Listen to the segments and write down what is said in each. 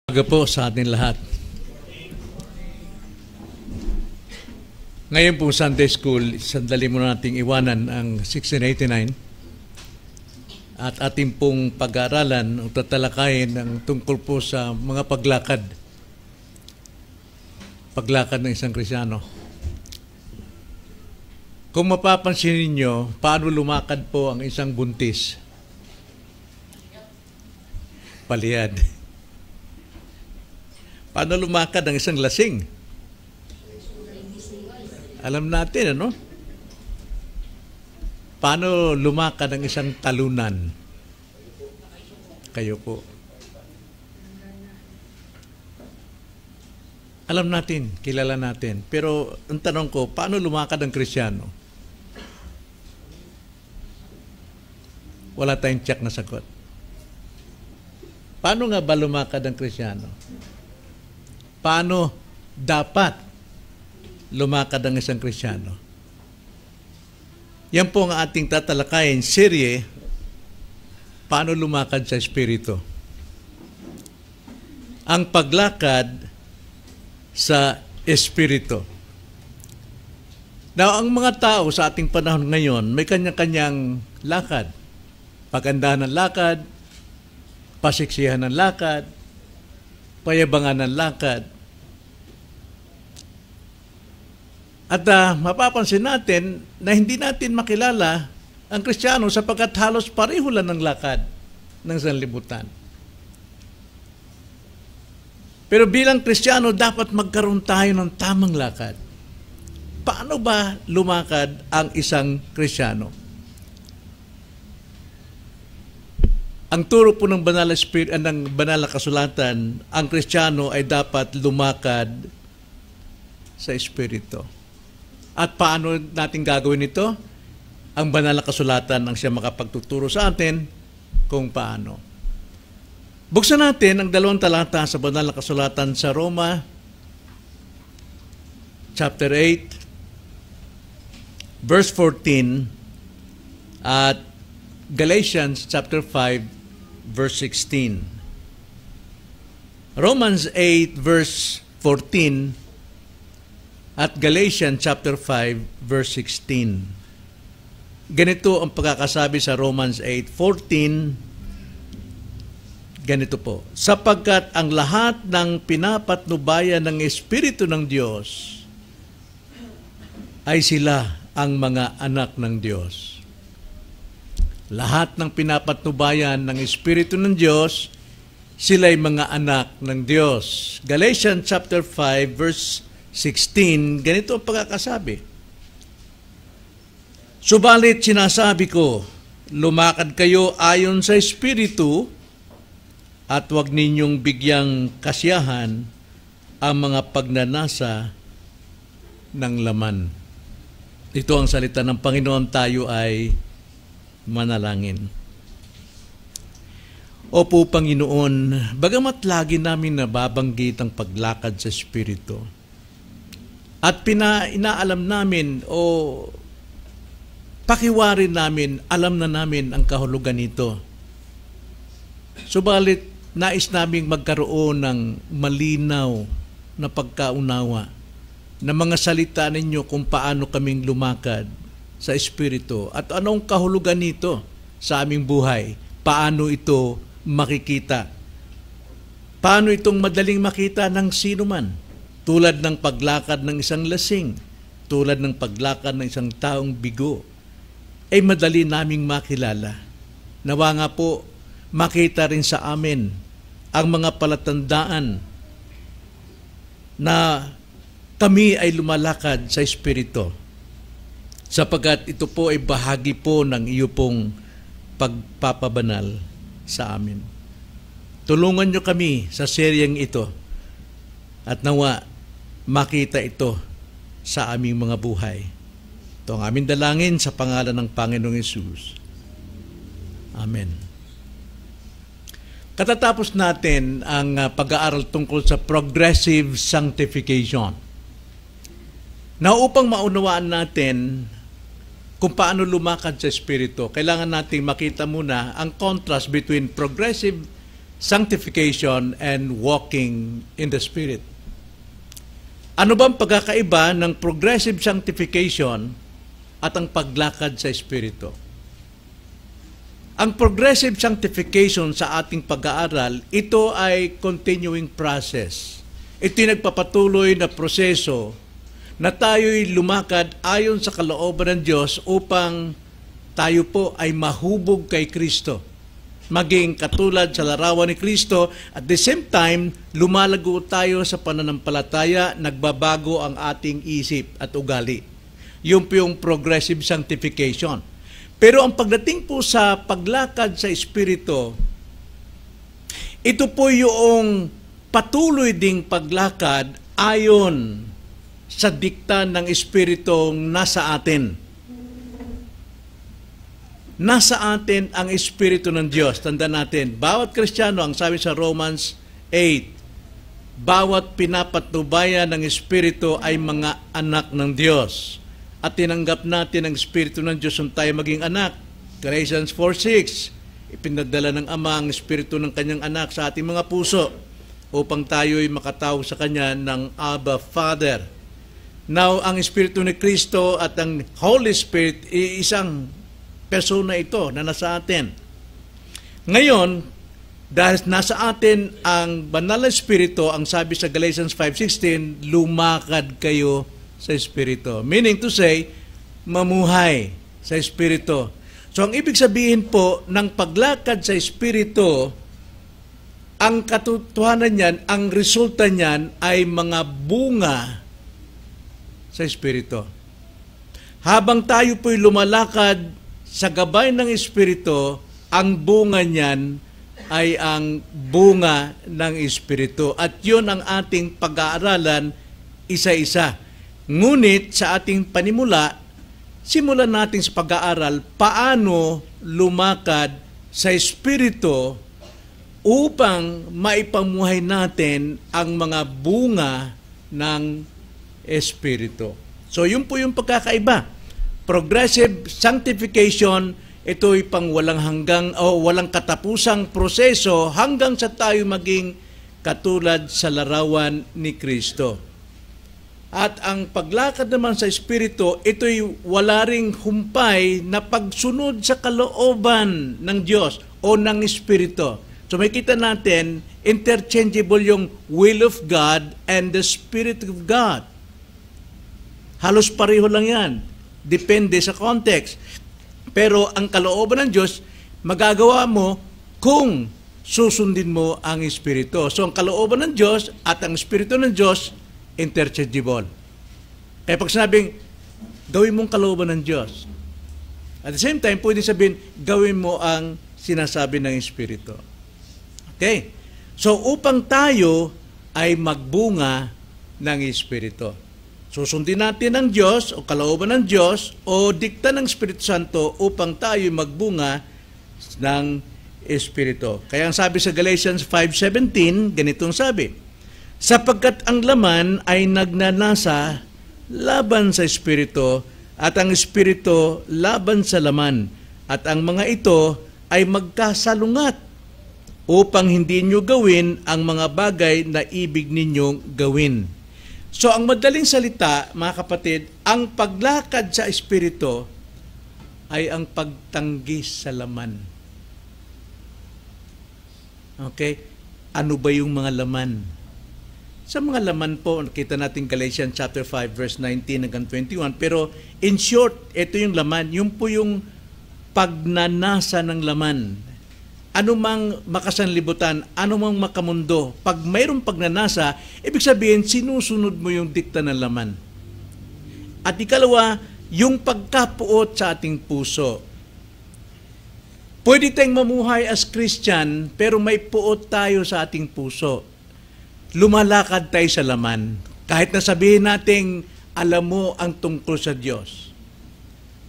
Umaga po sa atin lahat. Ngayon po Sunday School, sandali muna nating iwanan ang 1689 at ating pong pag-aaralan o tatalakayin ng tungkol po sa mga paglakad ng isang Kristiyano. Kung mapapansin ninyo, paano lumakad po ang isang buntis? Palihad. Paano lumakad ang isang lasing? Alam natin, ano? Paano lumakad ang isang talunan? Kayo po. Alam natin, kilala natin. Pero ang tanong ko, paano lumakad ang Kristiyano? Wala tayong tiyak na sagot. Paano nga ba lumakad ang Kristiyano? Paano dapat lumakad ang isang Kristiyano? Yan po ang ating tatalakayin, serye, paano lumakad sa Espiritu. Ang paglakad sa Espiritu. Now, ang mga tao sa ating panahon ngayon, may kanya-kanyang lakad. Pagandahan ng lakad, pasiksihan ng lakad, payabangan ng lakad. At mapapansin natin na hindi natin makilala ang Kristiyano sapagkat halos pareho lang ng lakad ng sanlibutan. Pero bilang Kristiyano, dapat magkaroon tayo ng tamang lakad. Paano ba lumakad ang isang Kristiyano? Ang turo po ng banal na kasulatan, ang Kristiyano ay dapat lumakad sa Espiritu. At paano natin gagawin ito? Ang banal na kasulatan ang siya makapagtuturo sa atin kung paano. Buksan natin ang 2 talata sa banal na kasulatan sa Roma, chapter 8, verse 14, at Galatians chapter 5, verse 16. Romans 8, verse 14, at Galatians chapter 5, verse 16. Ganito ang pagkakasabi sa Romans 8:14. Ganito po, sapagkat ang lahat ng pinapatnubayan ng Espiritu ng Diyos ay sila ang mga anak ng Diyos. Lahat ng pinapatnubayan ng Espiritu ng Diyos, sila ay mga anak ng Diyos. Galatians chapter 5, verse 16, ganito ang pagkakasabi. Subalit sinasabi ko, lumakad kayo ayon sa Espiritu at huwag ninyong bigyang kasiyahan ang mga pagnanasa ng laman. Ito ang salita ng Panginoon, tayo ay manalangin. Opo, Panginoon, bagamat lagi namin nababanggit ang paglakad sa Espiritu, at inaalam namin o pakiwarin namin, alam na namin ang kahulugan nito. Subalit, nais naming magkaroon ng malinaw na pagkaunawa na mga salita ninyo kung paano kaming lumakad sa Espiritu at anong kahulugan nito sa aming buhay. Paano ito makikita? Paano itong madaling makita ng sino man? Tulad ng paglakad ng isang lasing, tulad ng paglakad ng isang taong bigo, ay madali naming makilala. Nawa nga po, makita rin sa amin ang mga palatandaan na kami ay lumalakad sa Espiritu, sapagkat ito po ay bahagi po ng iyo pong pagpapabanal sa amin. Tulungan niyo kami sa seryeng ito at nawa makita ito sa aming mga buhay. Ito ang aming dalangin sa pangalan ng Panginoong Hesus. Amen. Katatapos natin ang pag-aaral tungkol sa progressive sanctification. Na upang maunawaan natin kung paano lumakad sa Espiritu, kailangan natin makita muna ang contrast between progressive sanctification and walking in the Spirit. Ano bang pagkakaiba ng progressive sanctification at ang paglakad sa Espiritu? Ang progressive sanctification sa ating pag-aaral, ito ay continuing process. Ito'y nagpapatuloy na proseso na tayo'y lumakad ayon sa kalooban ng Diyos upang tayo po ay mahubog kay Kristo, maging katulad sa larawan ni Kristo. At the same time, lumalago tayo sa pananampalataya, nagbabago ang ating isip at ugali. Yun po yung progressive sanctification. Pero ang pagdating po sa paglakad sa Espiritu, ito po yung patuloy ding paglakad ayon sa dikta ng Espiritong nasa atin. Nasa atin ang Espiritu ng Diyos. Tandaan natin, bawat Kristiyano, ang sabi sa Romans 8, bawat pinapatnubayan ng Espiritu ay mga anak ng Diyos. At tinanggap natin ang Espiritu ng Diyos kung tayo maging anak. Galatians 4:6, ipinadala ng Ama ang Espiritu ng Kanyang anak sa ating mga puso upang tayo'y makatawag sa Kanya ng Abba, Father. Now, ang Espiritu ni Kristo at ang Holy Spirit, isang persona ito na nasa atin. Ngayon, dahil nasa atin ang banal na Espiritu, ang sabi sa Galatians 5:16, lumakad kayo sa Espiritu. Meaning to say, mamuhay sa Espiritu. So, ang ibig sabihin po ng paglakad sa Espiritu, ang katotohanan niyan, ang resulta niyan ay mga bunga sa Espiritu. Habang tayo po'y lumalakad sa gabay ng Espiritu, ang bunga niyan ay ang bunga ng Espiritu. At yun ang ating pag-aaralan isa-isa. Ngunit sa ating panimula, simulan natin sa pag-aaral paano lumakad sa Espiritu upang maipamuhay natin ang mga bunga ng Espiritu. So yun po yung pagkakaiba. Progressive sanctification, ito'y pang walang hanggang o walang katapusang proseso hanggang sa tayo maging katulad sa larawan ni Kristo. At ang paglakad naman sa Espiritu, ito'y wala ring humpay na pagsunod sa kalooban ng Diyos o ng Espiritu. So makita natin, interchangeable yung will of God and the Spirit of God. Halos pareho lang yan. Depende sa context. Pero ang kalooban ng Diyos, magagawa mo kung susundin mo ang Espiritu. So ang kalooban ng Diyos at ang Espiritu ng Diyos, interchangeable. Kaya pag sinabing, gawin mong kalooban ng Diyos. At the same time, pwede sabihin, gawin mo ang sinasabi ng Espiritu. Okay? So upang tayo ay magbunga ng Espiritu. Susundin natin ang Diyos o kalooban ng Diyos o dikta ng Espiritu Santo upang tayo magbunga ng Espiritu. Kaya ang sabi sa Galatians 5:17, ganitong sabi, sapagkat ang laman ay nagnanasa laban sa Espiritu at ang Espiritu laban sa laman at ang mga ito ay magkasalungat upang hindi nyo gawin ang mga bagay na ibig ninyong gawin. So, ang madaling salita, mga kapatid, ang paglakad sa Espiritu ay ang pagtanggis sa laman. Okay? Ano ba yung mga laman? Sa mga laman po, nakita natin Galatians chapter 5, verse 19 hanggang 21. Pero, in short, ito yung laman. Yung po yung pagnanasa ng laman. Ano mang makasanlibutan, ano mang makamundo, pag mayroong pagnanasa, ibig sabihin, sinusunod mo yung dikta ng laman. At ikalawa, yung pagkapuot sa ating puso. Pwede tayong mamuhay as Christian, pero may puot tayo sa ating puso. Lumalakad tayo sa laman. Kahit nasabihin natin, alam mo ang tungkol sa Diyos.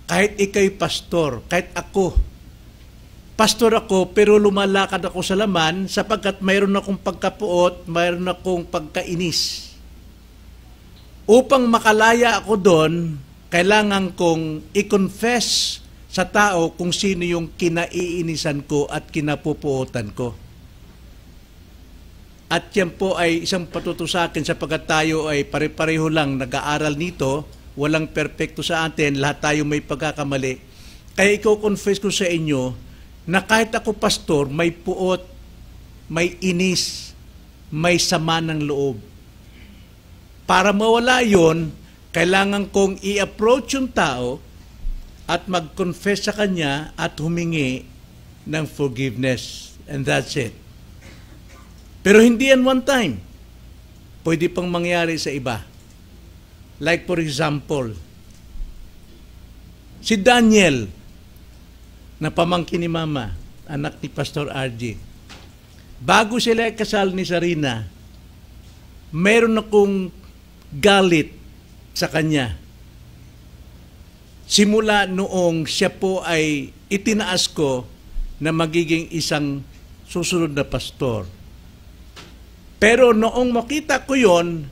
Kahit ikay pastor, kahit ako, pastor ako, pero lumalakad ako sa laman sapagkat mayroon akong pagkapuot, mayroon akong pagkainis. Upang makalaya ako doon, kailangan kong i-confess sa tao kung sino yung kinaiinisan ko at kinapupuotan ko. At yan po ay isang patuto sa akin sapagkat tayo ay pare-pareho lang nag-aaral nito, walang perpekto sa atin, lahat tayo may pagkakamali. Kaya i-confess ko sa inyo na kahit ako pastor, may puot, may inis, may sama ng loob. Para mawala yon, kailangan kong i-approach yung tao at mag-confess sa kanya at humingi ng forgiveness. And that's it. Pero hindi yan one time. Pwede pang mangyari sa iba. Like for example, si Daniel, na pamangkin ni Mama, anak ni Pastor RG. Bago sila kasal ni Sarina, mayroon akong galit sa kanya. Simula noong siya po ay itinaas ko na magiging isang susunod na pastor. Pero noong makita ko yon,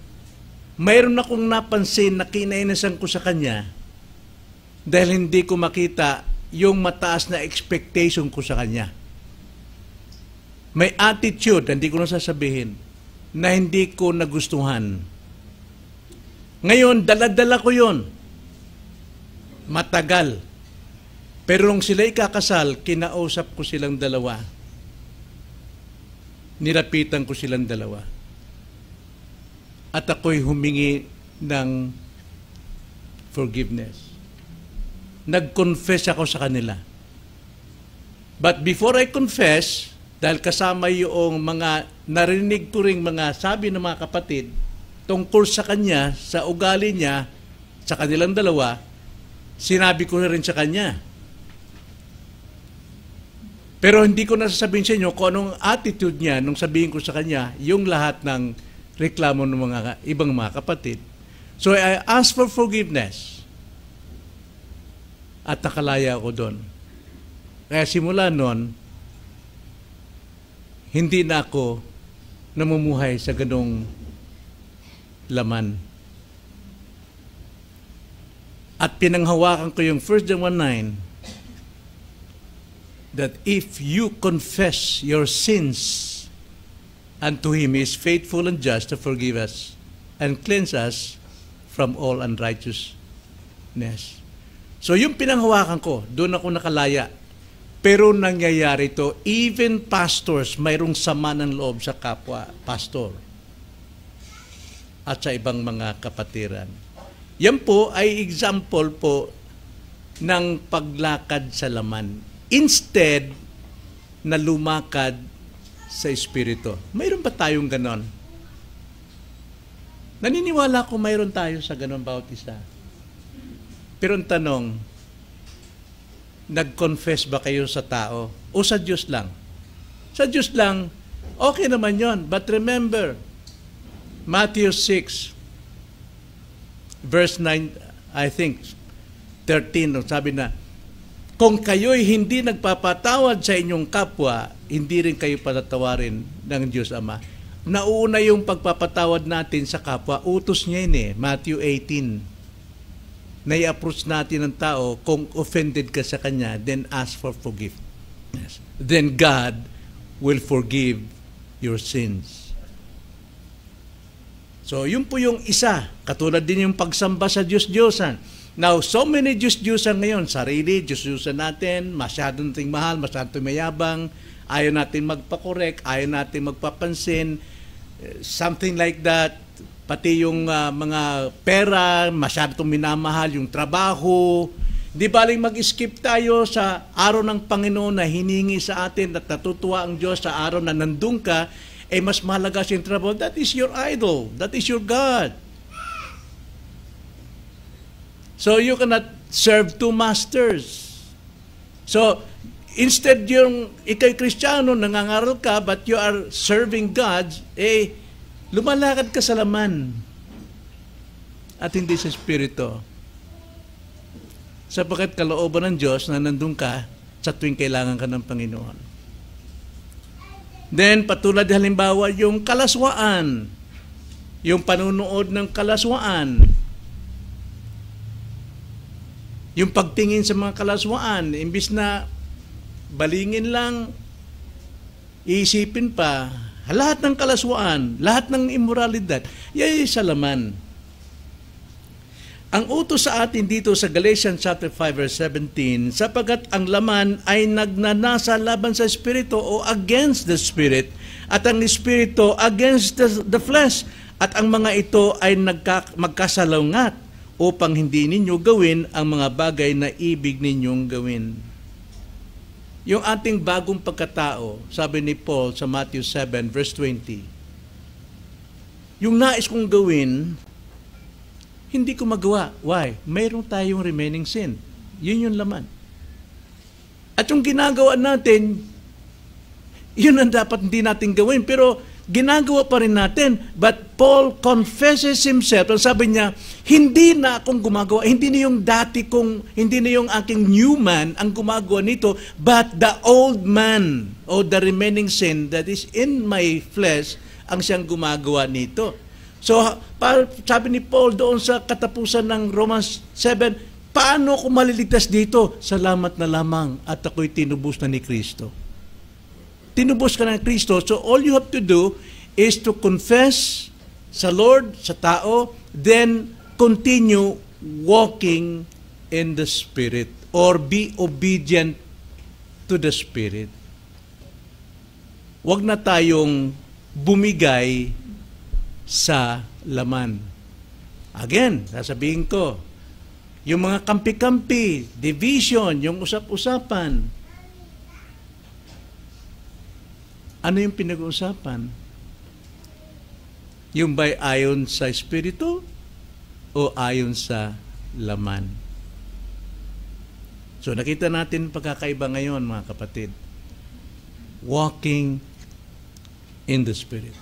mayroon akong napansin na kinainasan ko sa kanya dahil hindi ko makita yung mataas na expectation ko sa kanya. May attitude, hindi ko na sasabihin, na hindi ko nagustuhan. Ngayon, dala-dala ko yon. Matagal. Pero nung sila'y kakasal, kinausap ko silang dalawa. Nilapitan ko silang dalawa. At ako'y humingi ng forgiveness. Nag-confess ako sa kanila. But before I confess, dahil kasama yung mga narinig ko ring mga sabi ng mga kapatid tungkol sa kanya, sa ugali niya, sa kanilang dalawa, sinabi ko na rin sa kanya. Pero hindi ko nasasabihin sa inyo kung anong attitude niya nung sabihin ko sa kanya yung lahat ng reklamo ng mga ibang mga kapatid. So I asked for forgiveness. At nakalaya ako doon. Kaya simula noon, hindi na ako namumuhay sa ganong laman. At pinanghawakan ko yung 1 John 1:9 that if you confess your sins unto Him, He is faithful and just to forgive us and cleanse us from all unrighteousness. So yung pinanghawakan ko, doon ako nakalaya. Pero nangyayari to, even pastors, mayroong sama ng loob sa kapwa pastor at sa ibang mga kapatiran. Yan po ay example po ng paglakad sa laman. Instead na lumakad sa Espiritu. Mayroon ba tayong ganon? Naniniwala ko mayroon tayo sa ganon bawat isa. Pero ang tanong, nag-confess ba kayo sa tao o sa Diyos lang? Sa Diyos lang, okay naman yon. But remember, Matthew 6, verse 9, I think, 13, sabi na, kung kayo'y hindi nagpapatawad sa inyong kapwa, hindi rin kayo patatawarin ng Diyos Ama. Nauna yung pagpapatawad natin sa kapwa, utos niya yun Matthew 18. Na-approach natin ng tao, kung offended ka sa kanya, then ask for forgiveness. Then God will forgive your sins. So, yun po yung isa. Katulad din yung pagsamba sa Diyos-Diyosan. Now, so many Diyos-Diyosan ngayon, sarili, Diyos-Diyosan natin, masyado nating mahal, masyado mayabang, ayaw natin magpakorek, ayaw natin magpapansin, something like that. Pati yung mga pera, masyado minamahal, yung trabaho. Di baling mag-skip tayo sa araw ng Panginoon na hiningi sa atin at natutuwa ang Diyos sa araw na nandun ka, mas mahalaga siyang trabaho. That is your idol. That is your God. So you cannot serve two masters. So instead yung ikay Kristiyano, nangangaral ka, but you are serving God, lumalakad ka sa laman at hindi sa Espiritu. Sapagkat kalooban ng Diyos na nandun ka sa tuwing kailangan ka ng Panginoon. Then, patulad halimbawa, yung kalaswaan, yung panunood ng kalaswaan, yung pagtingin sa mga kalaswaan, imbis na balingin lang, iisipin pa, lahat ng kalaswaan, lahat ng immoralidad, yan ay sa laman. Ang utos sa atin dito sa Galatians chapter 5 verse 17, sapagkat ang laman ay nagnanasa laban sa Espiritu o against the Spirit, at ang Espiritu against the flesh, at ang mga ito ay magkasalungat upang hindi ninyo gawin ang mga bagay na ibig ninyong gawin. Yung ating bagong pagkatao, sabi ni Paul sa Matthew 7 verse 20, yung nais kong gawin, hindi ko magawa. Why? Mayroon tayong remaining sin. Yun yung laman. At yung ginagawa natin, yun ang dapat hindi natin gawin. Pero ginagawa pa rin natin. But Paul confesses himself. Ang sabi niya, hindi na akong gumagawa. Hindi na yung dati kong, hindi na yung aking new man ang gumagawa nito, but the old man or the remaining sin that is in my flesh ang siyang gumagawa nito. So, sabi ni Paul doon sa katapusan ng Romans 7, paano ako maliligtas dito? Salamat na lamang at ako'y tinubos na ni Kristo. Tinubos ka na ni Kristo, so all you have to do is to confess sa Lord, sa tao, then continue walking in the Spirit or be obedient to the Spirit. Huwag na tayong bumigay sa laman. Again, sasabihin ko, yung mga kampi-kampi, division, yung usap-usapan, ano yung pinag-uusapan? Yung ba'y ayon sa Espiritu o ayon sa laman? So nakita natin pagkakaiba ngayon, mga kapatid. Walking in the Spirit.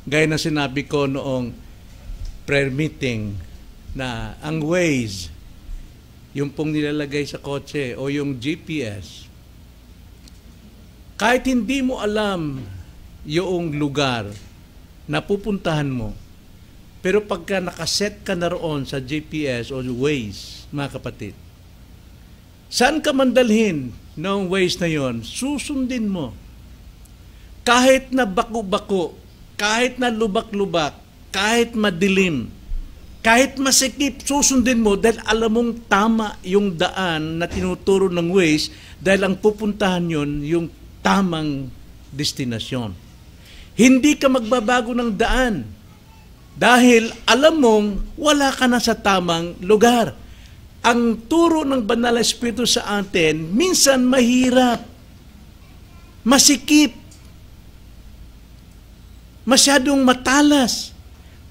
Gaya na sinabi ko noong prayer meeting na ang Waze, yung pong nilalagay sa kotse o yung GPS, kahit hindi mo alam yung lugar na pupuntahan mo, pero pagka nakaset ka na roon sa GPS o Waze, mga kapatid, saan ka man dalhin ng Waze na yon, susundin mo. Kahit na bako-bako, kahit na lubak-lubak, kahit madilim, kahit masikip, susundin mo dahil alam mong tama yung daan na tinuturo ng Waze dahil ang pupuntahan yon yung tamang destinasyon. Hindi ka magbabago ng daan dahil alam mong wala ka na sa tamang lugar. Ang turo ng Banal na Espiritu sa atin, minsan mahirap, masikip, masyadong matalas.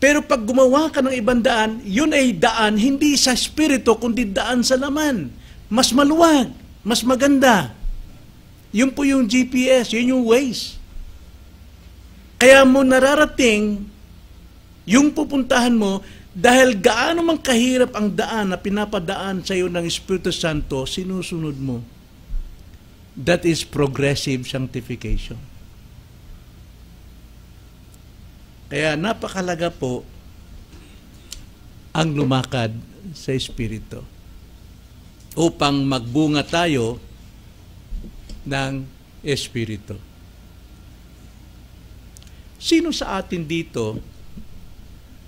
Pero pag gumawa ka ng ibang daan, yun ay daan hindi sa Espiritu, kundi daan sa laman. Mas maluwag, mas maganda. Yun po yung GPS, yun yung Waze. Kaya mo nararating yung pupuntahan mo dahil gaano man kahirap ang daan na pinapadaan sa iyo ng Espiritu Santo, sinusunod mo. That is progressive sanctification. Kaya napakalaga po ang lumakad sa Espiritu upang magbunga tayo ng Espiritu. Sino sa atin dito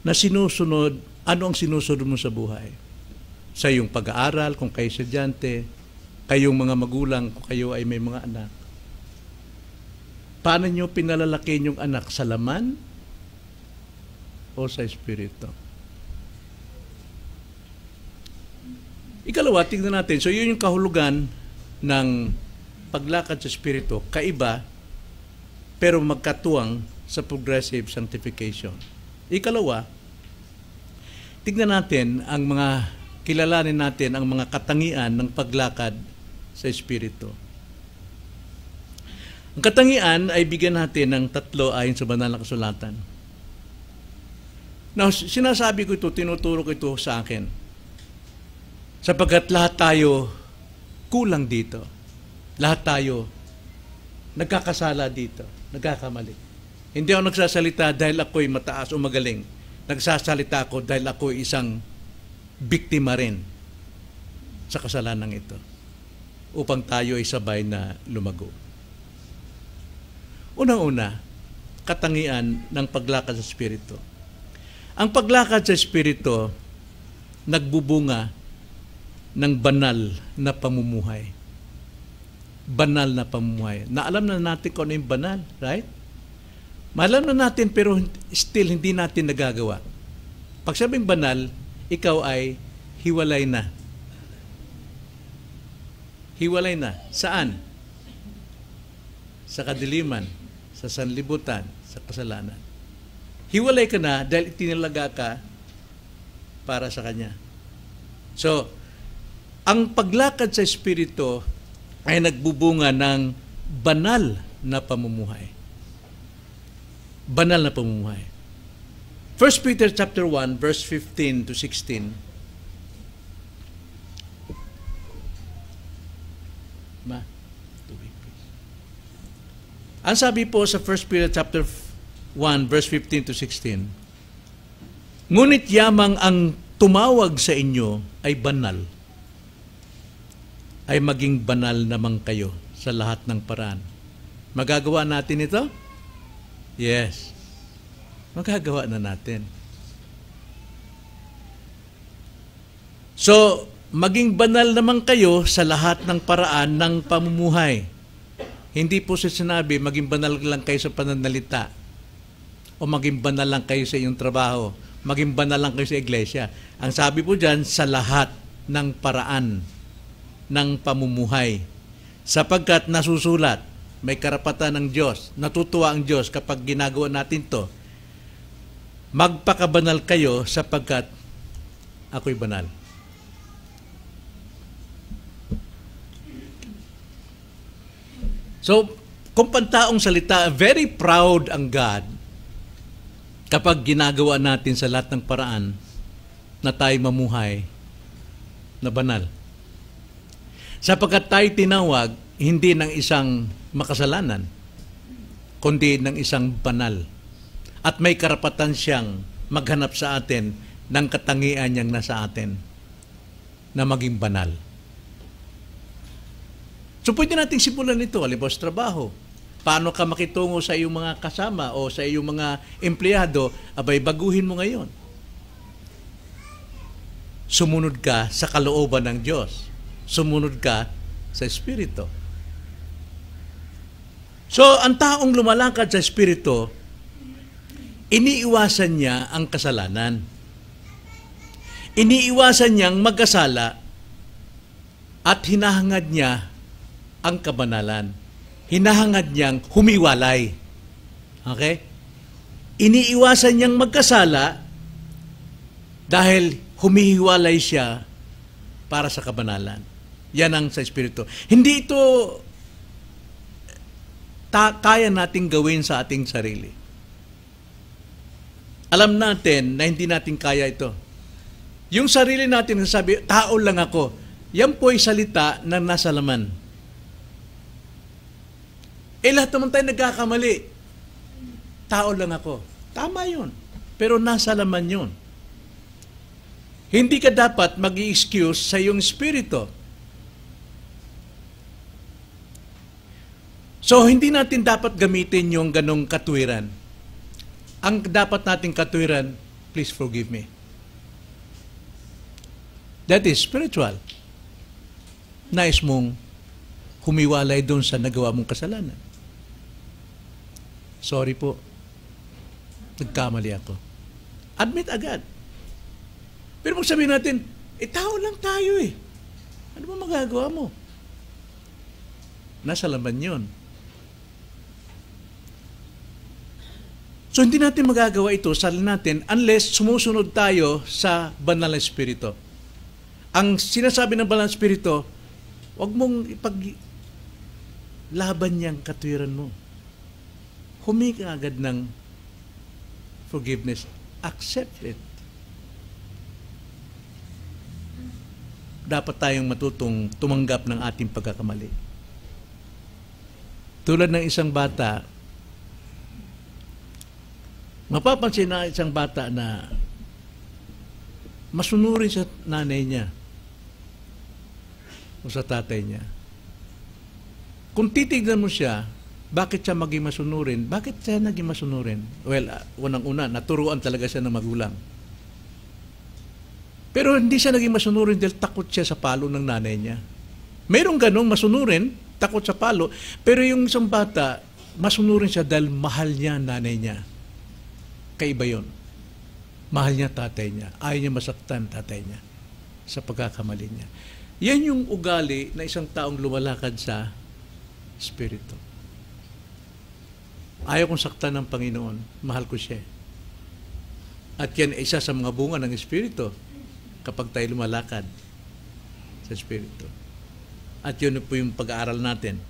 na sinusunod, ano ang sinusunod mo sa buhay? Sa iyong pag-aaral, kung kayo estudyante, kayong mga magulang, kung kayo ay may mga anak. Paano nyo pinalalaki yung anak? Sa laman o sa Espiritu? Ikalawa, tingnan natin. So yun yung kahulugan ng paglakad sa Espiritu. Kaiba, pero magkatuwang sa progressive sanctification. Ikalawa, tingnan natin ang mga, kilalanin natin ang mga katangian ng paglakad sa Espiritu. Ang katangian ay bigyan natin ng 3 ayon sa Banal na Kasulatan. Now, sinasabi ko ito, tinuturo ko ito sa akin. Sapagkat lahat tayo kulang dito. Lahat tayo nagkakasala dito, nagkakamali. Hindi ako nagsasalita dahil ako'y mataas o magaling. Nagsasalita ako dahil ako'y isang biktima rin sa kasalanan ito upang tayo ay sabay na lumago. Unang-una, katangian ng paglakad sa Espiritu. Ang paglakad sa Espiritu, nagbubunga ng banal na pamumuhay. Banal na pamumuhay. Na alam na natin kung ano yung banal, right? Maalam na natin pero still hindi natin nagagawa. Pag sabing banal, ikaw ay hiwalay na. Hiwalay na. Saan? Sa kadiliman, sa sanlibutan, sa kasalanan. Hiwalay ka na dahil itinalaga ka para sa Kanya. So, ang paglakad sa Espiritu ay nagbubunga ng banal na pamumuhay. Banal na pamumuhay. 1 Peter chapter 1, verse 15 to 16. Ang sabi po sa 1 Peter chapter 1, verse 15 to 16, ngunit yamang ang tumawag sa inyo ay banal, ay maging banal naman kayo sa lahat ng paraan. Magagawa natin ito? Yes. Magagawa na natin. So, maging banal naman kayo sa lahat ng paraan ng pamumuhay. Hindi po siya sinabi, maging banal lang kayo sa pananalita. O maging banal lang kayo sa iyong trabaho. Maging banal lang kayo sa iglesia. Ang sabi po dyan, sa lahat ng paraan ng pamumuhay. Sapagkat nasusulat, may karapatan ng Diyos. Natutuwa ang Diyos kapag ginagawa natin to. Magpakabanal kayo sapagkat ako'y banal. So, kung pantaong salita, very proud ang God kapag ginagawa natin sa lahat ng paraan na tayo mamuhay na banal. Sapagkat tayo tinawag hindi ng isang makasalanan, kundi ng isang banal. At may karapatan siyang maghanap sa atin ng katangian niyang nasa atin na maging banal. So pwede nating simulan ito, halimbawa sa trabaho. Paano ka makitungo sa iyong mga kasama o sa iyong mga empleyado, abay baguhin mo ngayon. Sumunod ka sa kalooban ng Diyos. Sumunod ka sa Espiritu. So, ang taong lumalakad sa Espiritu, iniiwasan niya ang kasalanan. Iniiwasan niyang magkasala at hinahangad niya ang kabanalan. Hinahangad niyang humiwalay. Okay? Iniiwasan niyang magkasala dahil humihiwalay siya para sa kabanalan. Yan ang sa Espiritu. Hindi ito kaya nating gawin sa ating sarili. Alam natin na hindi natin kaya ito. Yung sarili natin sabi, tao lang ako. Yan po ay salita na nasa laman. Lahat naman tayo nagkakamali. Tao lang ako. Tama yun. Pero nasa laman yun. Hindi ka dapat mag-i-excuse sa iyong spirito. So, hindi natin dapat gamitin yung ganong katwiran. Ang dapat nating katwiran, please forgive me. That is spiritual. Nais mong humiwalay doon sa nagawa mong kasalanan. Sorry po. Nagkamali ako. Admit agad. Pero kung sabihin natin, tao lang tayo eh. Ano ba magagawa mo? Nasa laman yun. So, hindi natin magagawa ito sa natin unless sumusunod tayo sa banal na Espiritu. Ang sinasabi ng banal na Espiritu, huwag mong ipaglaban niyang katwiran mo. Humingi agad ng forgiveness. Accept it. Dapat tayong matutong tumanggap ng ating pagkakamali. Tulad ng isang bata, mapapansin na isang bata na masunurin sa nanay niya o sa tatay niya. Kung titignan mo siya, Bakit siya maging masunurin? Bakit siya naging masunurin? Well, unang-una, naturuan talaga siya ng magulang. Pero hindi siya naging masunurin dahil takot siya sa palo ng nanay niya. Mayroong ganong masunurin, takot sa palo, pero yung isang bata, masunurin siya dahil mahal niya nanay niya. Kaiba yun. Mahal niya tatay niya. Ayaw niya masaktan tatay niya sa pagkakamali niya. Yan yung ugali na isang taong lumalakad sa Espiritu. Ayaw kong saktan ng Panginoon. Mahal ko siya. At yan isa sa mga bunga ng Espiritu kapag tayo lumalakad sa Espiritu. At yun po yung pag-aaral natin.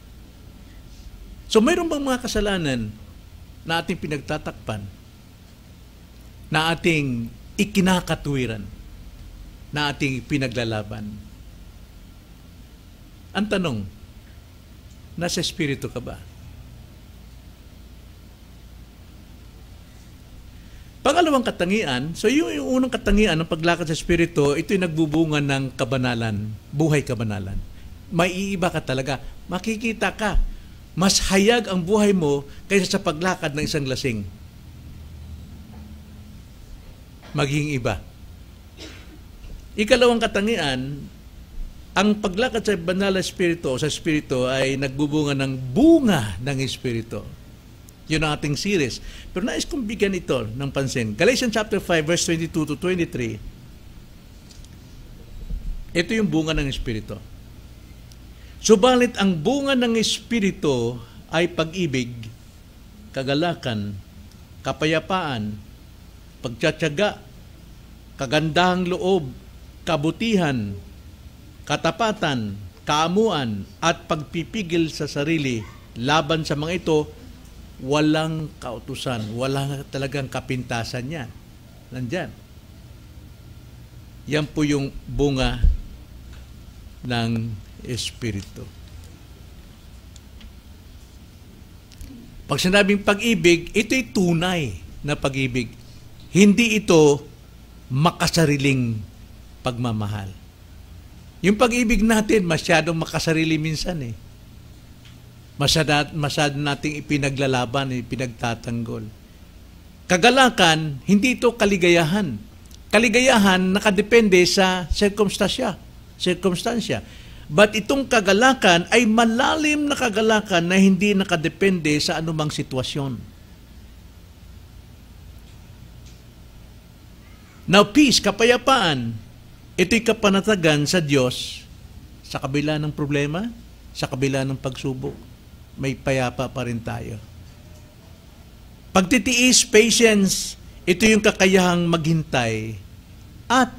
So mayroon bang mga kasalanan na ating pinagtatakpan, na ating ikinakatwiran, na ating pinaglalaban? Ang tanong, nasa Espiritu ka ba? Pangalawang katangian, so yung unang katangian ng paglakad sa Espiritu, ito'y nagbubunga ng kabanalan, buhay kabanalan. May iiba ka talaga. Makikita ka, mas hayag ang buhay mo kaysa sa paglakad ng isang lasing. Maging iba. Ikalawang katangian, ang paglakad sa banal na Espiritu o sa Espiritu ay nagbubunga ng bunga ng Espiritu. Yun ang ating series. Pero nais kong bigyan ito ng pansin. Galatians chapter 5, verse 22 to 23. Ito yung bunga ng Espiritu. Subalit ang bunga ng Espiritu ay pag-ibig, kagalakan, kapayapaan, pagtsatsaga, kagandahang loob, kabutihan, katapatan, kaamuan, at pagpipigil sa sarili. Laban sa mga ito, walang kautusan, walang talagang kapintasan yan. Nandyan. Yan po yung bunga ng Espiritu. Pag sinabing pag-ibig, ito'y tunay na pag-ibig. Hindi ito makasariling pagmamahal. Yung pag-ibig natin, masyadong makasarili minsan eh. Masyado nating ipinaglalaban, ipinagtatanggol. Kagalakan, hindi ito kaligayahan. Kaligayahan nakadepende sa sirkumstansya. But itong kagalakan ay malalim na kagalakan na hindi nakadepende sa anumang sitwasyon. Now, peace, kapayapaan, ito'y kapanatagan sa Diyos sa kabila ng problema, sa kabila ng pagsubok. May payapa pa rin tayo. Pagtitiis, patience, ito yung kakayahang maghintay at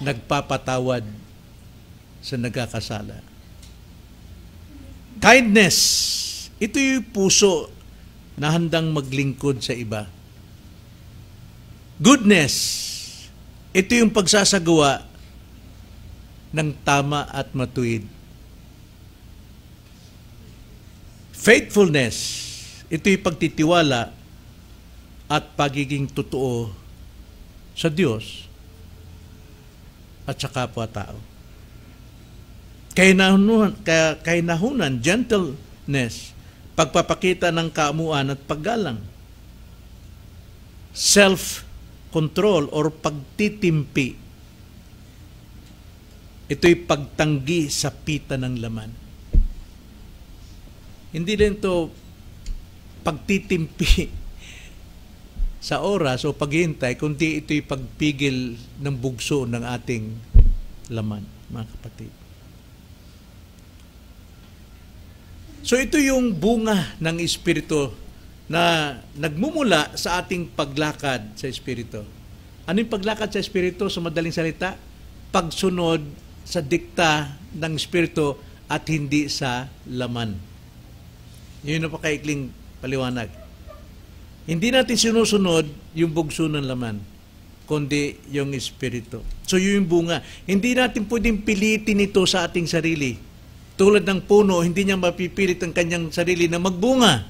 nagpapatawad sa nagkakasala. Kindness, ito yung puso na handang maglingkod sa iba. Goodness, ito yung pagsasagawa ng tama at matuwid. Faithfulness, ito'y pagtitiwala at pagiging totoo sa Diyos at sa kapwa-tao. Kainahunan, gentleness, pagpapakita ng kaamuan at paggalang. Self-control or pagtitimpi, ito'y pagtanggi sa pita ng laman. Hindi din ito pagtitimpi sa oras o paghihintay, kundi ito'y pagpigil ng bugso ng ating laman, mga kapatid. So ito yung bunga ng Espiritu na nagmumula sa ating paglakad sa Espiritu. Ano yung paglakad sa Espiritu? Sa madaling salita, pagsunod sa dikta ng Espiritu at hindi sa laman. Yun ang pakaikling paliwanag. Hindi natin sinusunod yung bugso ng laman, kundi yung Espiritu. So yun yung bunga. Hindi natin pwedeng pilitin ito sa ating sarili. Tulad ng puno, hindi niya mapipilit ang kanyang sarili na magbunga.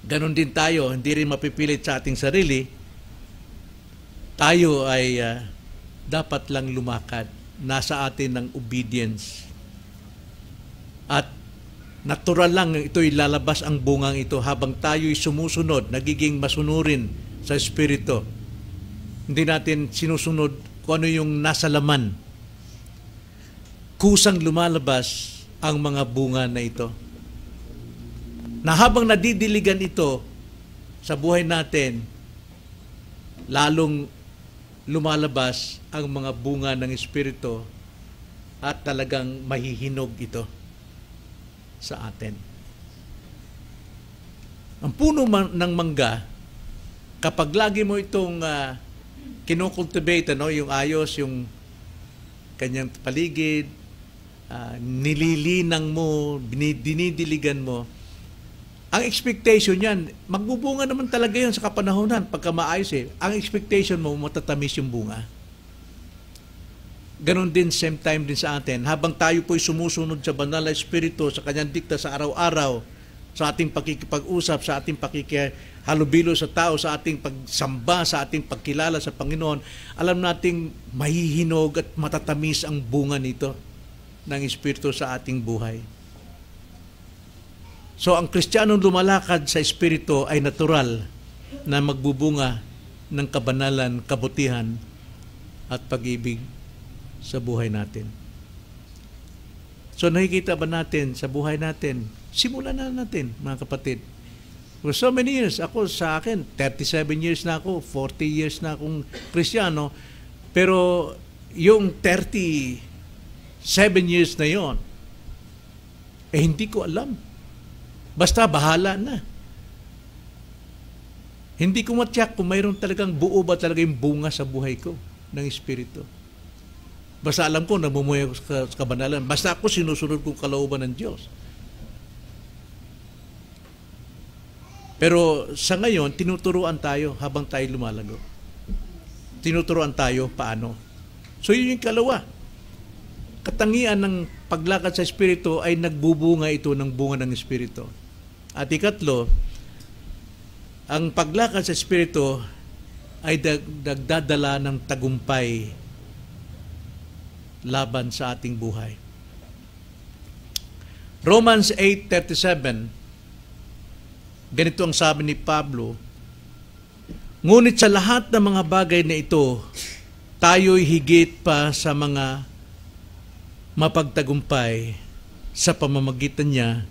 Ganon din tayo, hindi rin mapipilit sa ating sarili. Tayo ay dapat lang lumakad. Nasa atin ng obedience. At Natural lang ito'y lalabas ang bungang ito habang tayo'y sumusunod, nagiging masunurin sa Espiritu. Hindi natin sinusunod kung ano yung nasa laman. Kusang lumalabas ang mga bunga na ito. Na habang nadidiligan ito sa buhay natin, lalong lumalabas ang mga bunga ng Espiritu at talagang mahihinog ito sa atin. Ang puno ng mangga, kapag lagi mo itong kinocultivate, yung ayos, yung kanyang paligid, nililinang mo, dinidiligan mo, ang expectation yan, magbubunga naman talaga yun sa kapanahonan pagka maayos eh. Ang expectation mo, matatamis yung bunga. Ganon din, same time din sa atin. Habang tayo po'y sumusunod sa banal na Espiritu, sa kanyang dikta sa araw-araw, sa ating pakikipag-usap, sa ating pakikihalubilo sa tao, sa ating pagsamba, sa ating pagkilala sa Panginoon, alam nating mahihinog at matatamis ang bunga nito ng Espiritu sa ating buhay. So, ang Kristiyanong lumalakad sa Espiritu ay natural na magbubunga ng kabanalan, kabutihan, at pag-ibig sa buhay natin. So, nakikita ba natin sa buhay natin? Simulan na natin, mga kapatid. For so many years, ako sa akin, 37 years na ako, 40 years na akong Kristiyano, pero yung 37 years na yon, hindi ko alam. Basta bahala na. Hindi ko matyak kung mayroon talagang buo ba talaga yung bunga sa buhay ko ng Espiritu. Basta alam ko, namumuhay ako sa kabanalan. Basta ako sinusunod kong kalooban ng Diyos. Pero sa ngayon, tinuturuan tayo habang tayo lumalago. Tinuturuan tayo paano. So yun yung kalawa. Katangian ng paglakad sa Espiritu ay nagbubunga ito ng bunga ng Espiritu. At ikatlo, ang paglakad sa Espiritu ay nagdadala ng tagumpay laban sa ating buhay. Romans 8:37, ganito ang sabi ni Pablo, ngunit sa lahat ng mga bagay na ito, tayo'y higit pa sa mga mapagtagumpay sa pamamagitan niya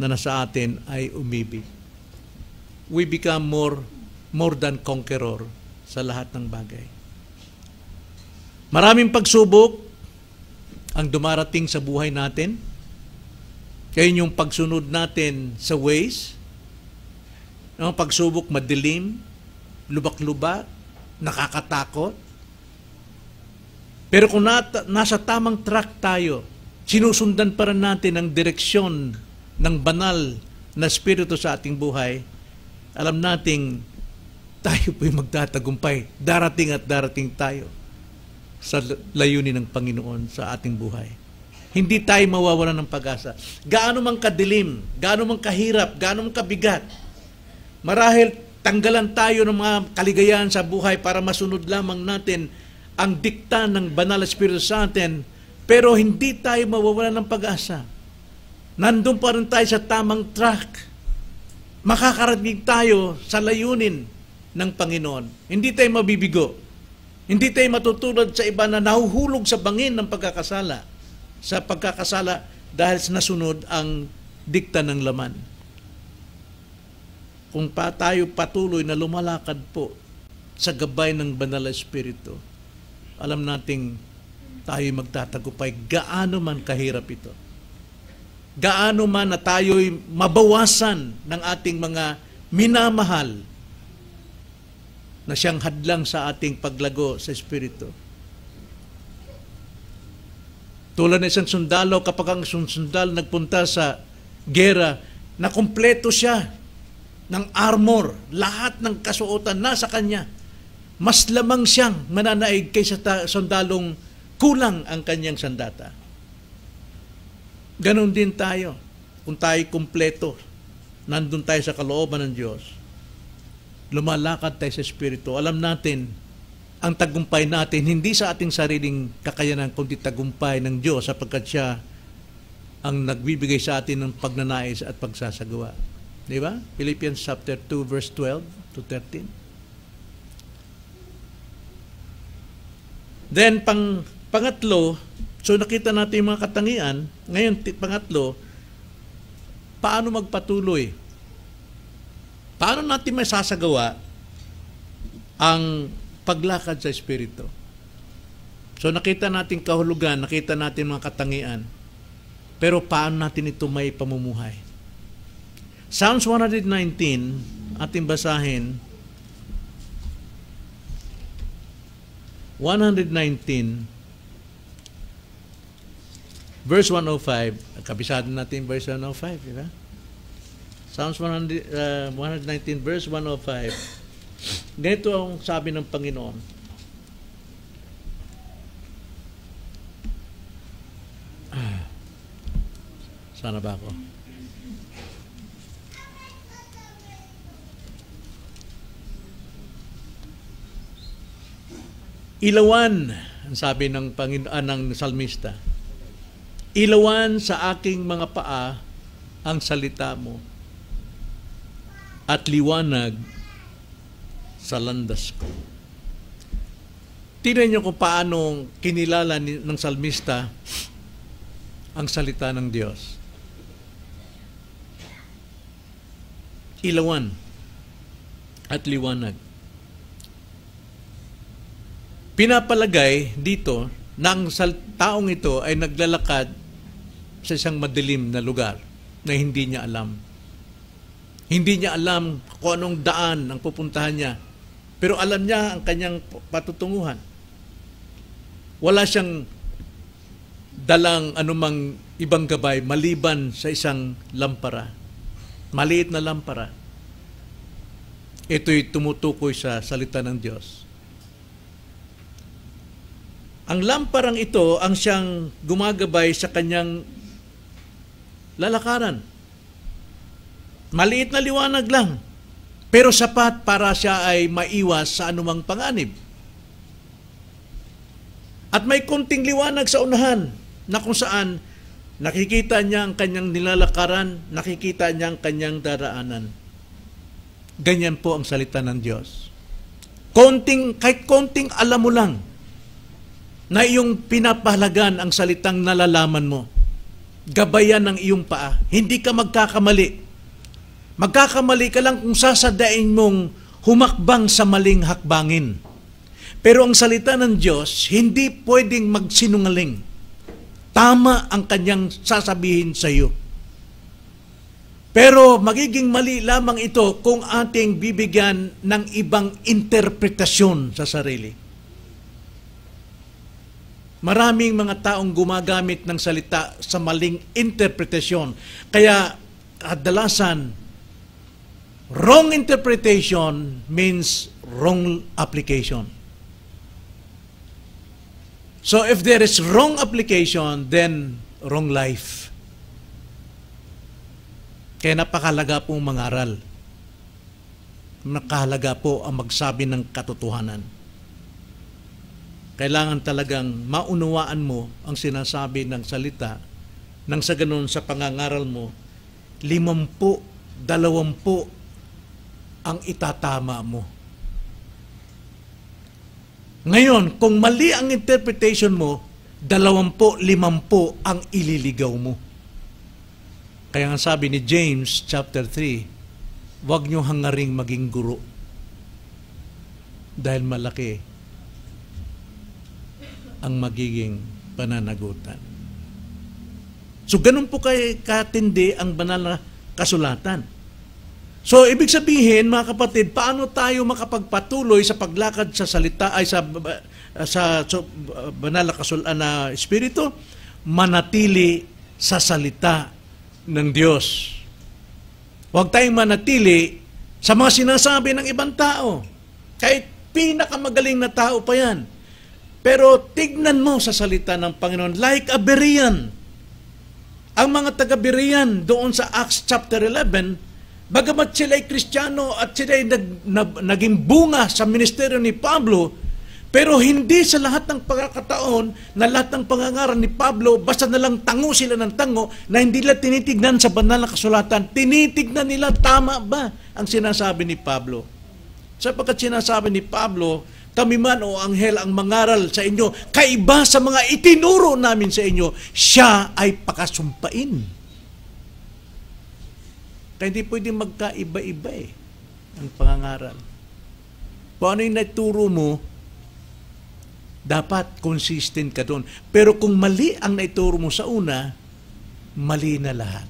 na nasa atin ay umibig. We become more than conqueror sa lahat ng bagay. Maraming pagsubok ang dumarating sa buhay natin. Kaya yung pagsunod natin sa ways, ang pagsubok madilim, lubak-lubak, nakakatakot. Pero kung nasa tamang track tayo, sinusundan pa rin natin ang direksyon ng banal na Espiritu sa ating buhay, alam nating tayo po'y magtatagumpay. Darating at darating tayo sa layunin ng Panginoon sa ating buhay. Hindi tayo mawawalan ng pag-asa. Gaano man kadilim, gaano man kahirap, gaano man kabigat, marahil tanggalan tayo ng mga kaligayahan sa buhay para masunod lamang natin ang dikta ng banal na Espiritu sa atin, pero hindi tayo mawawalan ng pag-asa. Nandun pa rin tayo sa tamang track. Makakarating tayo sa layunin ng Panginoon. Hindi tayo mabibigo. Hindi tayo matutulad sa iba na nahuhulog sa bangin ng pagkakasala. Sa pagkakasala dahil nasunod ang dikta ng laman. Kung tayo patuloy na lumalakad po sa gabay ng banal na Espiritu, alam nating tayo magtatagumpay gaano man kahirap ito. Gaano man na tayo'y mabawasan ng ating mga minamahal na siyang hadlang sa ating paglago sa Espiritu. Tulad ng isang sundalo, kapag ang sundalo nagpunta sa gera, na kumpleto siya ng armor, lahat ng kasuotan nasa kanya, mas lamang siyang mananaig kaysa sundalong kulang ang kanyang sandata. Ganon din tayo. Kung tayo kumpleto, nandun tayo sa kalooban ng Diyos, lumalakad tayo sa Espiritu, alam natin, ang tagumpay natin, hindi sa ating sariling kakayanan, kundi tagumpay ng Diyos sapagkat siya ang nagbibigay sa atin ng pagnanais at pagsasagawa. Di ba? Philippians chapter 2 verse 12 to 13. Then, pangatlo, so nakita natin yung mga katangian. Ngayon, pangatlo, paano magpatuloy? Paano natin may sasagawa ang paglakad sa Espiritu? So, nakita natin kahulugan, nakita natin mga katangian. Pero paano natin ito may pamumuhay? Psalms 119, ating basahin, 119 verse 105. Kabisado natin verse 105, di ba? Psalms 119 verse 105. Ganito ang sabi ng Panginoon. Sana ba ako? Ilawan, ang sabi ng ng salmista, ilawan sa aking mga paa ang salita mo at liwanag sa landas ko. Tingnan niyo kung paano kinilala ng salmista ang salita ng Diyos. Ilawan at liwanag. Pinapalagay dito na ang taong ito ay naglalakad sa isang madilim na lugar na hindi niya alam. Hindi niya alam kung anong daan ang pupuntahan niya. Pero alam niya ang kanyang patutunguhan. Wala siyang dalang anumang ibang gabay maliban sa isang lampara. Maliit na lampara. Ito'y tumutukoy sa salita ng Diyos. Ang lamparang ito ang siyang gumagabay sa kanyang lalakaran. Maliit na liwanag lang, pero sapat para siya ay maiwas sa anumang panganib. At may konting liwanag sa unahan na kung saan nakikita niya ang kanyang nilalakaran, nakikita niya ang kanyang daraanan. Ganyan po ang salita ng Diyos. Kahit konting alam mo lang na iyong pinapahalagan ang salitang nalalaman mo. Gabayan ng iyong paa. Hindi ka magkakamali. Magkakamali ka lang kung sasadain mong humakbang sa maling hakbangin. Pero ang salita ng Diyos, hindi pwedeng magsinungaling. Tama ang kanyang sasabihin sa iyo. Pero magiging mali lamang ito kung ating bibigyan ng ibang interpretasyon sa sarili. Maraming mga taong gumagamit ng salita sa maling interpretasyon. Kaya kadalasan, wrong interpretation means wrong application. So if there is wrong application, then wrong life. Kaya napakahalaga pong mangaral. Napakahalaga po ang magsabi ng katotohanan. Kailangan talagang maunawaan mo ang sinasabi ng salita nang sa ganun sa pangangaral mo, 50, 20 ang itatama mo. Ngayon, kung mali ang interpretation mo, 20, 50 ang ililigaw mo. Kaya nga sabi ni James chapter 3, huwag niyo hangaring maging guro dahil malaki ang magiging pananagutan. So, ganun po katindi ang banal na kasulatan. So, ibig sabihin, mga kapatid, paano tayo makapagpatuloy sa paglakad sa salita, ay sa banal na kasulatan na Espiritu? Manatili sa salita ng Diyos. Huwag tayong manatili sa mga sinasabi ng ibang tao. Kahit pinakamagaling na tao pa yan. Pero tignan mo sa salita ng Panginoon, like a Berean. Ang mga taga-Berean doon sa Acts chapter 11, bagamat sila ay Kristiyano at sila ay naging bunga sa ministeryo ni Pablo, Pero hindi sa lahat ng pagkakataon na lahat ng pangangaral ni Pablo, basta na lang tango sila ng tango na hindi nila tinitignan sa banal na kasulatan. Tinitignan nila, tama ba ang sinasabi ni Pablo? Sapagkat sinasabi ni Pablo, kami man o anghel ang mangaral sa inyo, kaiba sa mga itinuro namin sa inyo, siya ay pakasumpain. Kaya hindi pwedeng magkaiba-iba ang pangangaral. Kung ano yung naturo mo, dapat consistent ka doon. Pero kung mali ang naituro mo sa una, mali na lahat.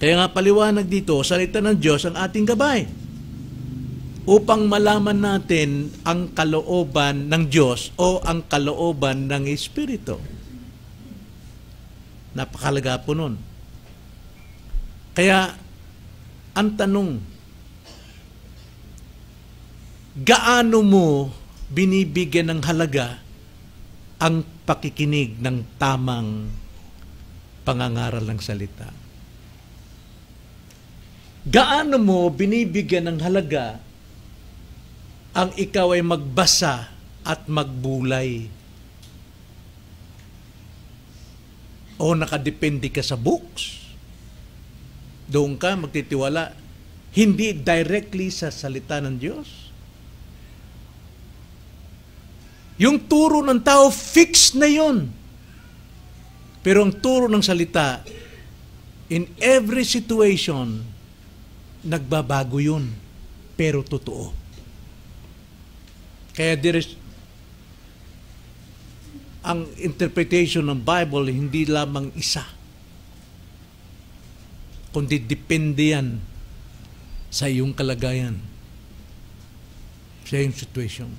Kaya nga paliwanag dito, salita ng Diyos ang ating gabay. Upang malaman natin ang kalooban ng Diyos o ang kalooban ng Espiritu. Napakalaga po nun. Kaya, ang tanong, gaano mo binibigyan ng halaga ang pakikinig ng tamang pangangaral ng salita? Gaano mo binibigyan ng halaga ang ikaw ay magbasa at magbulay? O nakadepende ka sa books? Doon ka magtitiwala hindi directly sa salita ng Diyos? Yung turo ng tao, fixed na yon. Pero ang turo ng salita, in every situation, nagbabago yun. Pero totoo. Kaya ang interpretation ng Bible, hindi lamang isa. Kundi depende yan sa iyong kalagayan. Sa iyong situation.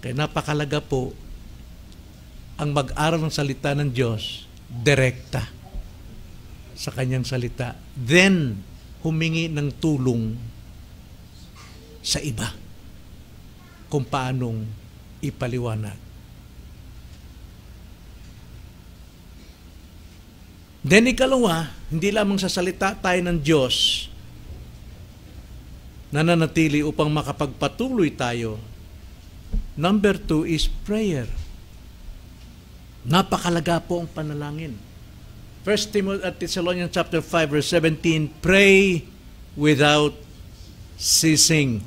Kaya napakalaga po ang mag-aral ng salita ng Diyos direkta sa kanyang salita. Then, humingi ng tulong sa iba kung paanong ipaliwanag. Then, ikalawa, hindi lamang sa salita tayo ng Diyos nananatili upang makapagpatuloy tayo. Number 2 is prayer. Napakalaga po ang panalangin. 1 Thessalonians chapter 5 verse 17, pray without ceasing.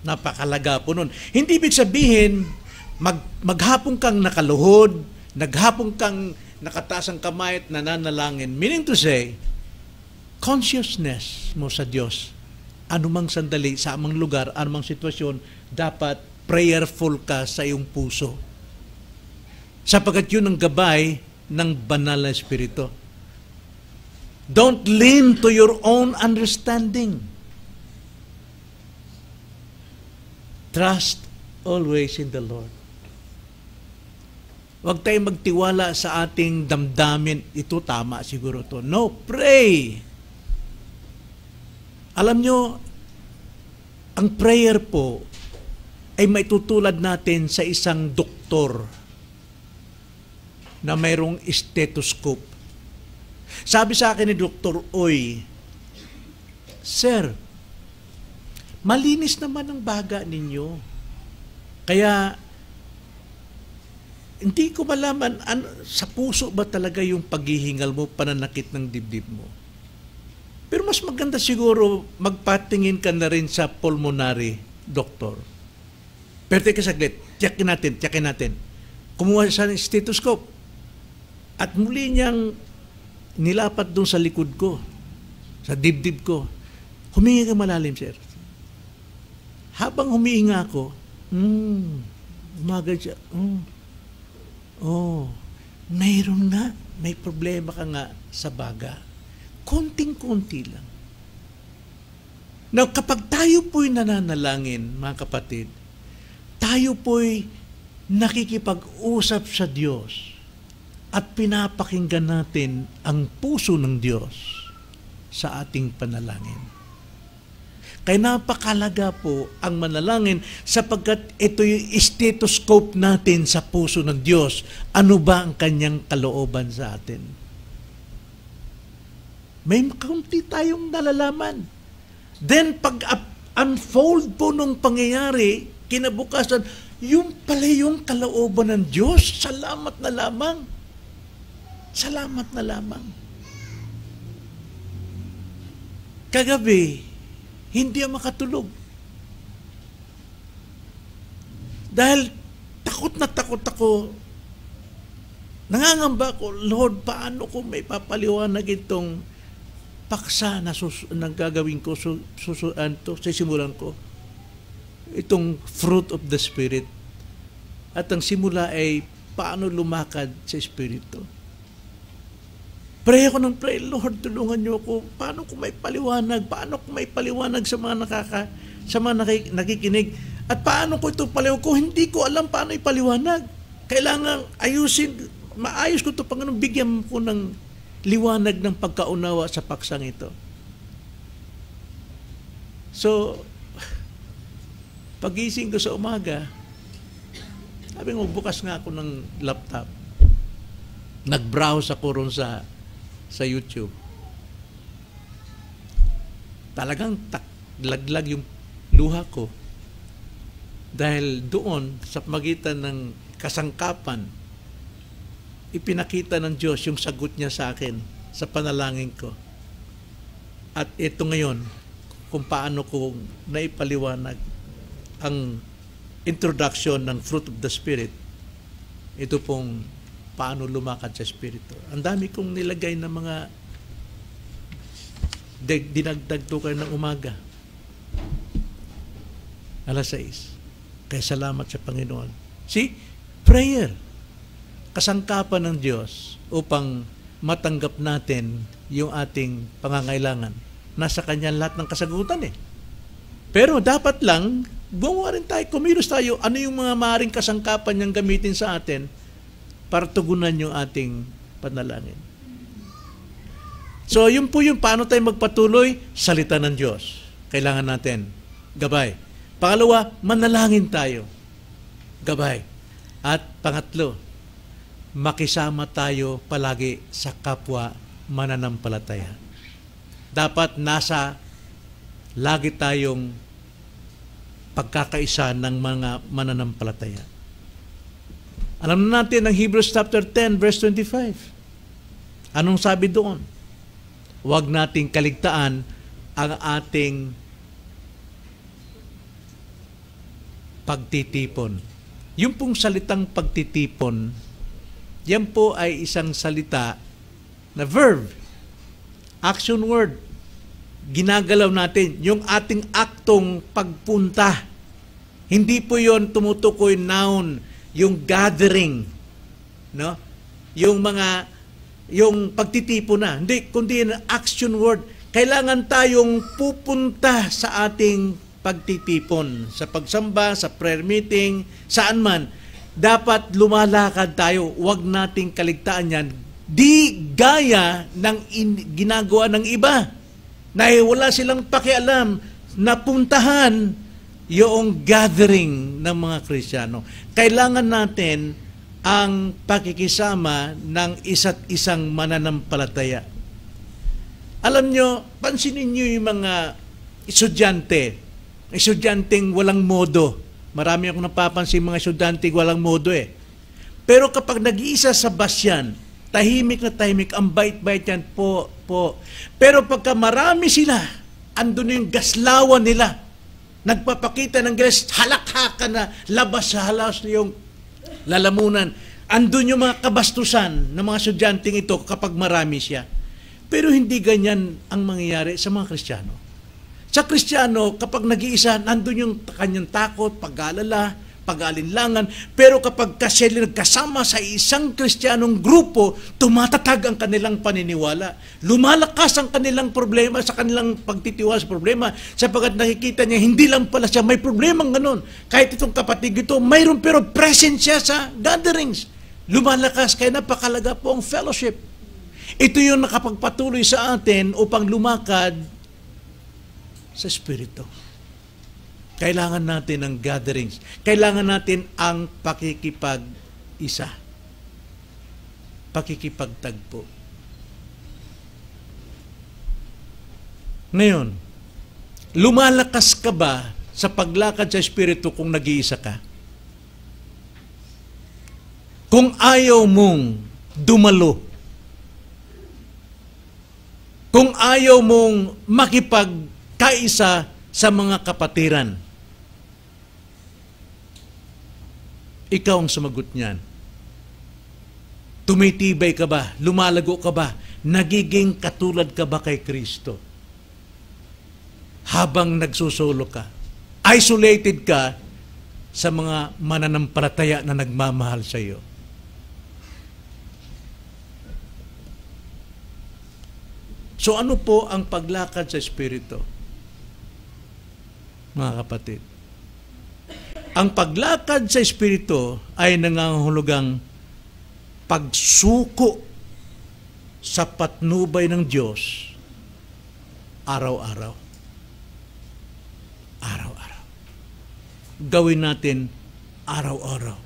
Napakalaga po nun. Hindi ibig sabihin, maghapon kang nakaluhod, naghapon kang nakataas ang kamay at nananalangin. Meaning to say, consciousness mo sa Diyos. Anumang sandali, sa amang lugar, anumang sitwasyon, dapat prayerful ka sa iyong puso. Sapagkat yun ang gabay ng banal na Espiritu. Don't lean to your own understanding. Trust always in the Lord. Huwag tayong magtiwala sa ating damdamin. Ito tama siguro to. No, pray. Alam nyo, ang prayer po ay maitutulad natin sa isang doktor na mayroong stethoscope. Sabi sa akin ni Dr. Oy, Sir, malinis naman ang baga ninyo. Kaya, hindi ko malaman, sa puso ba talaga yung paghihingal mo, pananakit ng dibdib mo? Pero mas maganda siguro, magpatingin ka na rin sa pulmonary doctor. Pero teka saglit, tsakin natin. Kumuha siya ng stethoscope. At muli niyang nilapat doon sa likod ko, sa dibdib ko. Huminga ka malalim, sir. Habang humihinga ako, umagal siya. Mayroon nga, may problema ka nga sa baga. Konting-konti lang. Now, kapag tayo po'y nananalangin, mga kapatid, tayo po'y nakikipag-usap sa Diyos at pinapakinggan natin ang puso ng Diyos sa ating panalangin. Kaya napakalaga po ang manalangin sapagkat ito yung stethoscope natin sa puso ng Diyos. Ano ba ang kanyang kalooban sa atin? May kaunti tayong nalalaman. Then pag unfold po nung pangyayari, kinabukasan, yung pala yung kalooban ng Diyos. Salamat na lamang. Salamat na lamang. Kagabi, hindi ako makatulog. Dahil takot na takot ako. Nangangamba ko, Lord, paano ko may papaliwanag itong paksa na gagawin ko, sisimulan ko? Itong fruit of the Spirit. At ang simula ay paano lumakad sa Espiritu. Pray ako ng pray, Lord, tulungan niyo ako. Paano ko may paliwanag? Paano ko may paliwanag sa mga nakikinig? At paano ko ito paliwanag? Kung hindi ko alam paano ipaliwanag, kailangan ayusin, maayos ko ito, Panginoon, bigyan ko ng liwanag ng pagkaunawa sa paksang ito. So, pagising ko sa umaga, sabi ko, bukas nga ako ng laptop. Nag-browse ako ron sa YouTube. Talagang laglag yung luha ko. Dahil doon, sa magitan ng kasangkapan, ipinakita ng Diyos yung sagot niya sa akin sa panalangin ko. At ito ngayon, kung paano ko naipaliwanag ang introduction ng fruit of the Spirit, ito pong paano lumakad sa Espiritu. Ang dami kong nilagay na mga dinagdag to kayo ng umaga. Alas 6. Kaya salamat sa Panginoon. See? Prayer. Kasangkapan ng Diyos upang matanggap natin yung ating pangangailangan. Nasa Kanya lahat ng kasagutan eh. Pero dapat lang, gumawa rin tayo, kumilos tayo, ano yung mga maaaring kasangkapan niyang gamitin sa atin para tugunan yung ating panalangin. So, yun po yung paano tayo magpatuloy, salita ng Diyos. Kailangan natin gabay. Pangalawa, manalangin tayo. Gabay. At pangatlo, makisama tayo palagi sa kapwa mananampalataya. Dapat lagi tayong pagkakaisa ng mga mananampalataya. Alam na natin ang Hebrews chapter 10 verse 25. Anong sabi doon? Huwag nating kaligtaan ang ating pagtitipon. Yung pong salitang pagtitipon, yan po ay isang salita na verb, action word. Ginagalaw natin yung ating aktong pagpunta. Hindi po yon tumutukoy noun, yung gathering, no? Yung pagtitipon na. Hindi, kundi yung action word. Kailangan tayong pupunta sa ating pagtitipon, sa pagsamba, sa prayer meeting, saan man. Dapat lumalakad tayo. Huwag nating kaligtaan yan. Di gaya ng ginagawa ng iba na wala silang pakialam na puntahan yung gathering ng mga Kristiyano. Kailangan natin ang pakikisama ng isa't isang mananampalataya. Alam nyo, pansinin nyo yung mga estudyanteng walang modo. Marami akong napapansin mga estudyanteng walang modo eh. Pero kapag nag-iisa sa bus yan, tahimik na tahimik, ang bait-bait yan po. Pero pagka marami sila, andun yung gaslawan nila. Nagpapakita ng halakhakan na labas sa halas yung lalamunan. Andun yung mga kabastusan ng mga estudyanteng ito kapag marami siya. Pero hindi ganyan ang mangyayari sa mga Kristiyano. Sa Kristiyano, kapag nag-iisa, nandun yung kanyang takot, pag-aalala, pag-aalinlangan. Pero kapag kasama sa isang Kristiyanong grupo, tumatatag ang kanilang paniniwala. Lumalakas ang kanilang problema sa kanilang pagtitiwala sa problema. Sapagkat nakikita niya, hindi lang pala siya may problemang ganun. Kahit itong kapatid ito, mayroon pero present siya sa gatherings. Lumalakas, kaya napakalaga po ang fellowship. Ito yung nakapagpatuloy sa atin upang lumakad sa Espiritu. Kailangan natin ang gatherings. Kailangan natin ang pakikipag-isa. Pakikipagtagpo. Ngayon, Lumalakas ka ba sa paglakad sa Espiritu kung nag-iisa ka? Kung ayaw mong dumalo, kung ayaw mong makipagkaisa sa mga kapatiran, ikaw ang sumagot niyan. Tumitibay ka ba? Lumalago ka ba? Nagiging katulad ka ba kay Kristo? Habang nagsusolo ka, isolated ka sa mga mananampalataya na nagmamahal sa iyo. So ano po ang paglakad sa Espiritu? Mga kapatid, ang paglakad sa Espiritu ay nangangahulugang pagsuko sa patnubay ng Diyos araw-araw. Araw-araw. Gawin natin araw-araw.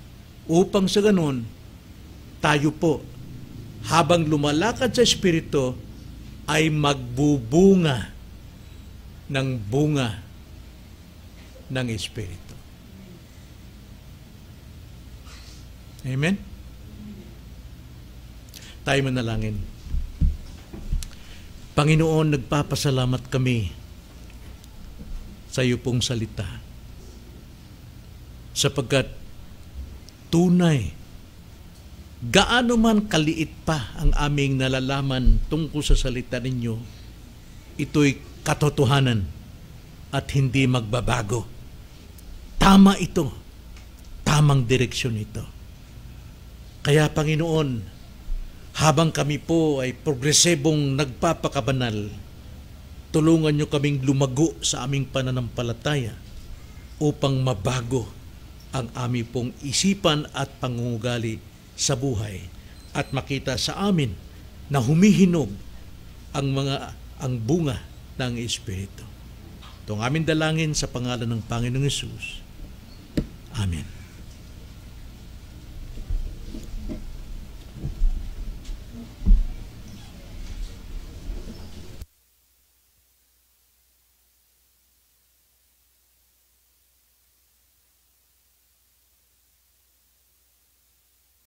Upang sa ganun, tayo po, habang lumalakad sa Espiritu, ay magbubunga ng bunga ng Espiritu. Amen? Tayo manalangin. Panginoon, nagpapasalamat kami sa iyo pong salita, sapagkat tunay, gaano man kaliit pa ang aming nalalaman tungkol sa salita ninyo, ito'y katotohanan at hindi magbabago. Tama ito. Tamang direksyon ito. Kaya Panginoon, habang kami po ay progresibong nagpapakabanal, tulungan niyo kaming lumago sa aming pananampalataya upang mabago ang aming pong isipan at pangungugali sa buhay at makita sa amin na humihinog ang bunga ng Espiritu. Ito ang aming dalangin sa pangalan ng Panginoong Hesus. Amen.